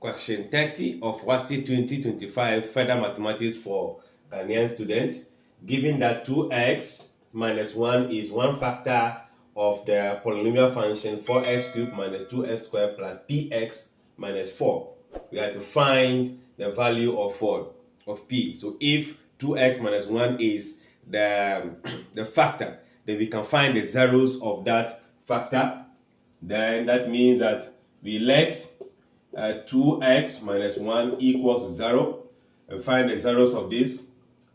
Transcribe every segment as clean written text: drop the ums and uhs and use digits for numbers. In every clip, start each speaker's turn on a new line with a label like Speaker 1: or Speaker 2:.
Speaker 1: Question 30 of WASSCE 2025 Further Mathematics for Ghanaian Students. Given that 2x minus 1 is one factor of the polynomial function 4x cubed minus 2x squared plus px minus 4. We have to find the value of what? Of p. So if 2x minus 1 is the factor, then we can find the zeros of that factor. Then that means that we let 2x minus 1 equals 0 and find the zeros of this.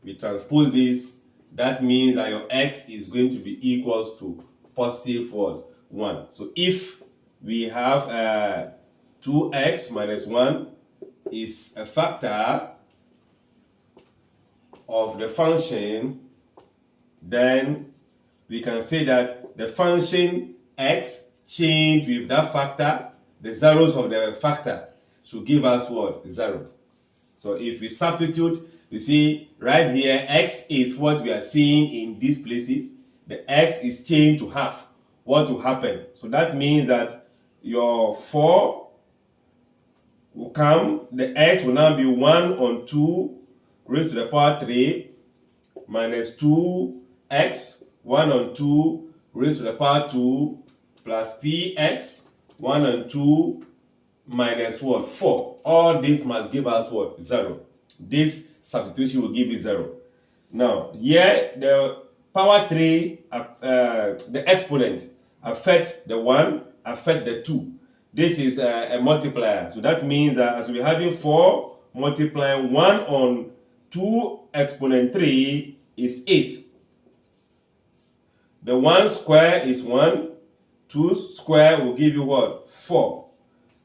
Speaker 1: We transpose this. That means that your x is going to be equals to positive 1. So if we have 2x minus 1 is a factor of the function, then we can say that the function x changed with that factor, the zeros of the factor should give us what? 0. So if we substitute, you see right here, x is what we are seeing in these places. The x is changed to half. What will happen? So that means that your 4 will come, the x will now be 1 on 2 raised to the power 3 minus 2x 1 on 2 raised to the power 2 plus px 1 on 2 minus what? 4. All this must give us what? 0. This substitution will give you 0. Now, here the power 3, the exponent affects the 1, affects the 2. This is a multiplier. So that means that as we're having 4 multiplying 1 on 2 exponent 3 is 8. The 1 square is 1. 2 square will give you what? 4.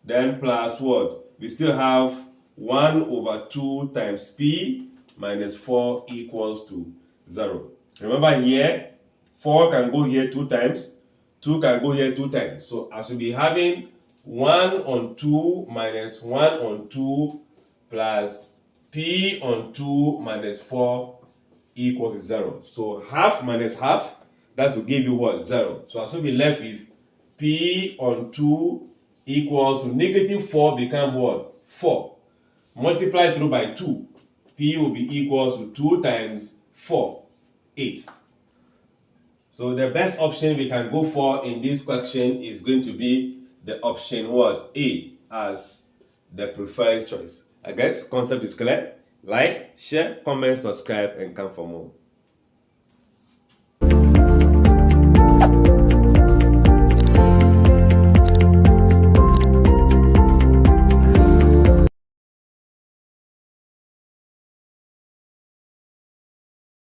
Speaker 1: Then plus what? We still have 1 over 2 times p minus 4 equals to 0. Remember here, 4 can go here 2 times, 2 can go here 2 times. So as we'll be having 1 on 2 minus 1 on 2 plus p on 2 minus 4 equals 0. So half minus half, that will give you what? 0. So as we'll be left with p on 2 equals to negative 4 become what? 4. Multiply through by 2. P will be equals to 2 times 4, 8. So the best option we can go for in this question is going to be the option what? A as the preferred choice. I guess concept is clear. Like, share, comment, subscribe, and come for more.